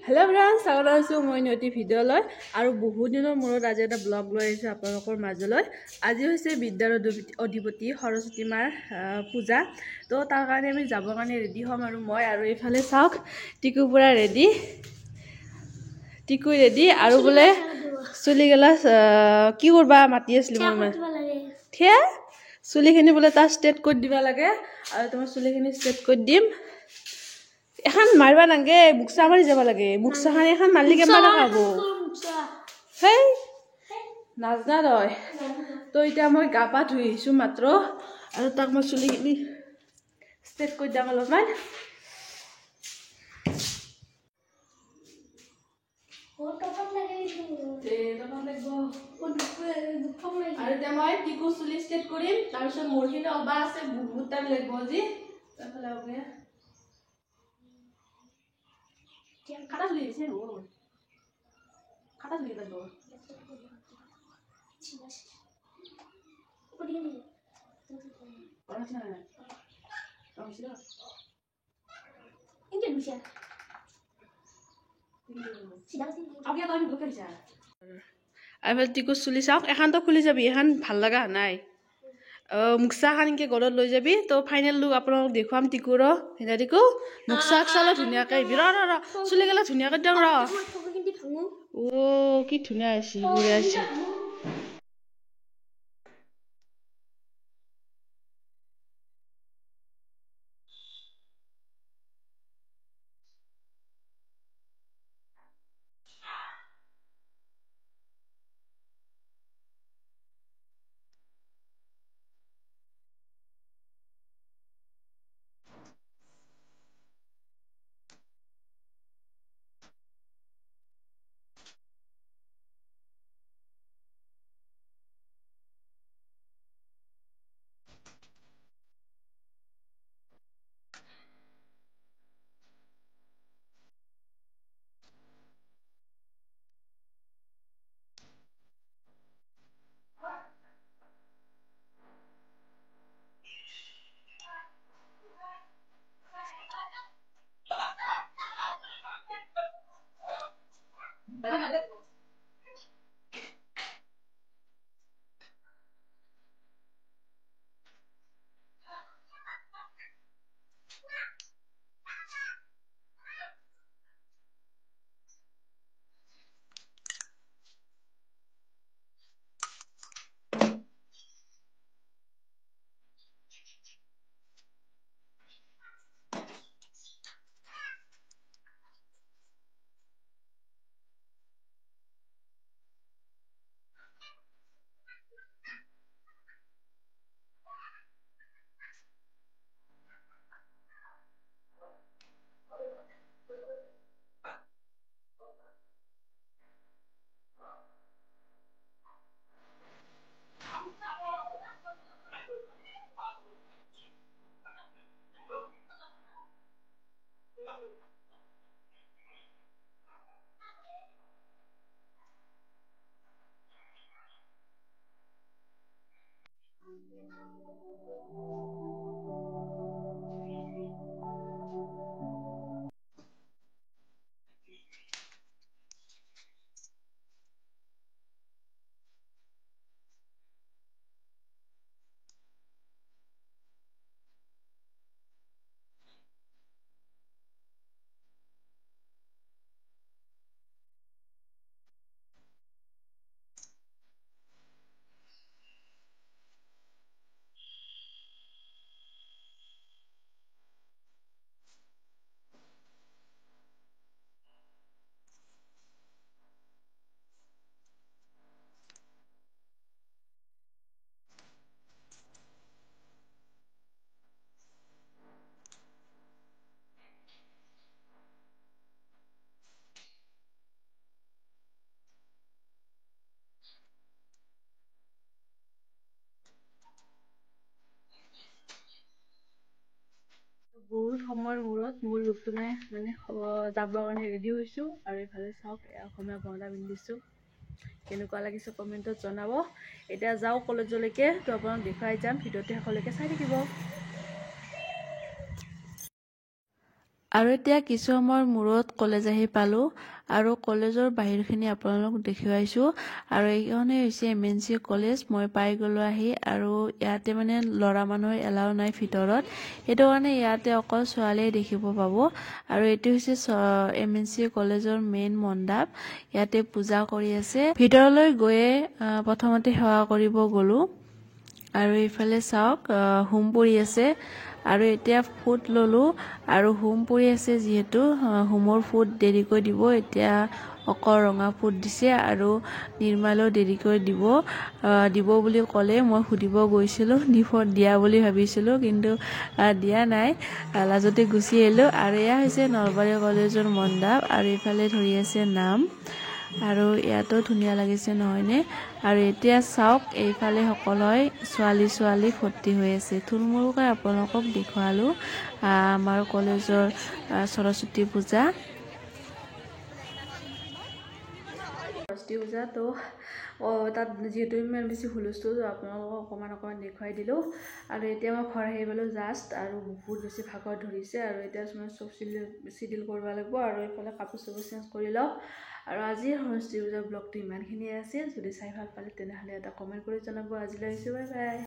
Hello friends स्वागत आছো মই নতি ভিডিঅ'লৈ আৰু বহু দিনৰ মূৰত আজি এটা ব্লগ লৈ আহিছো আপোনালোকৰ মাজলৈ আজি হৈছে বিদ্যাৰ অধিপতি সৰস্বতী মাৰ পূজা তো তাৰ কাৰণে আমি যাবৰ কাৰণে ৰেডি হ'ম আৰু মই আৰু এইফালে চাওক টিকু পুৰা ৰেডি টিকু ৰেডি আৰু বলে চুলি গলা কি কৰবা মাতি আছিল মই থিয়া চুলিখিনি বলে তা ষ্টেট কৰি দিবা লাগে আৰু তোমাৰ চুলিখিনি ষ্টেট কৰি দিম এখন মারবা নাগে মুকসা মারি যাব লাগে মুকসা খানি এখন মারলি কেমন দেখাবো হেই নাজনা রয় তো এটা মই গা পা ধুই আহিছো মাত্র আর তাক মই চুলিখিনি ষ্টেট কৰি দিম অলপমান আৰু এতিয়া মই টিকু চুলি ষ্টেট কৰিম তাৰপিছত মোৰখিনি অবা আছে বহুত টাইম লাগিব আজি তাফালে হ'ব Kata beli sih lu. Kata beli kan lu. Apa dia ni? Orang sini mana? Orang sini. Ini bisa. Sidang sini. Aku ya tahu bukan bisa. Abel tikus sulit sak. Ehan to kulit jabi. Ehan ভাল লগা নাই. মুকসা খানকে গলত লৈ যাবি তো final look আপোনালোক দেখুৱাম টিকুৰ হেনা টিকু মুকসা চালা ধুনিয়াকে বিৰা ৰ চুলি গলা ধুনিয়াকে দং ৰ ও কি ধুনিয়া আছে ঘুৰে আছে বহুত সময়ৰ মূৰত মোৰ লুকটো মানে যাবৰ কাৰণে ৰেডি হৈছো আৰু এইফালে চাওক অসমীয়া গহনা পিন্ধিছো কেনেকুৱা লাগিছে কমেণ্টত জনাব এতিয়া যাও কলেজলৈকে তো আপোনাক দেখুৱাই যাম ভিডিঅ'টো শেষলৈকে চাই থাকিব আৰু এতিয়া কিছু সময়ৰ মূৰত কলেজ আহি পালোঁ আৰু কলেজৰ বাহিৰখিনি আপোনালোকক দেখুৱাইছোঁ আৰু এইখনে হৈছে MNC কলেজ। মই পাই গ'লোঁ আহি আৰু ইয়াতে মানে ল'ৰা মানুহৰ এলাও নাই ভিতৰত, সেইটো কাৰণে ইয়াতে অকল ছোৱালীয়ে দেখিব পাব। আৰু এইটো হৈছে MNC কলেজৰ মেইন মণ্ডপ, ইয়াতে পূজা কৰি আছে। ভিতৰলৈ গৈয়ে প্ৰথমতে সেৱা কৰিব গ'লোঁ আৰু এইফালে চাওক হোম পৰি আছে আৰু এতিয়া ফুট ল'লোঁ আৰু হোম পৰি আছে যিহেতু হোমৰ ফুট দেৰিকৈ দিব। এতিয়া অকল ৰঙা ফুট দিছে আৰু নিৰ্মালেও দেৰিকৈ দিব বুলি ক'লে। মই সুধিব গৈছিলোঁ, দিয়া বুলি ভাবিছিলোঁ কিন্তু দিয়া নাই, লাজতে গুচি আহিলোঁ। আৰু এয়া হৈছে নলবাৰী কলেজৰ মণ্ডপ আৰু এইফালে ধৰি আছে নাম আৰু ইয়াতো ধুনীয়া লাগিছে নহয়নে? আৰু এতিয়া চাওক এইফালে সকলোৱে ছোৱালী ভৰ্তি হৈ আছে। থুলমূলকৈ আপোনালোকক দেখুৱালোঁ আমাৰ কলেজৰ সৰস্বতী পূজা। সৰস্বতী পূজা তো তাত যিহেতু ইমান বেছি হুলস্থুল, আপোনালোকক অকণমান দেখুৱাই দিলোঁ। আৰু এতিয়া মই ঘৰ আহি পালোঁ জাষ্ট আৰু বহুত বেছি ভাগৰ ধৰিছে আৰু এতিয়া মই চব চিডিল কৰিব লাগিব আৰু এইফালে কাপোৰ চাপোৰ চেঞ্জ কৰি লওঁ। আৰু আজিৰ সৰস্বতী পূজা ব্লগটো ইমানখিনিয়ে আছিল। যদি চাই ভাল পালে তেনেহ'লে এটা কমেণ্ট কৰি জনাব। আজিলৈ আহিছোঁ, বাই বাই।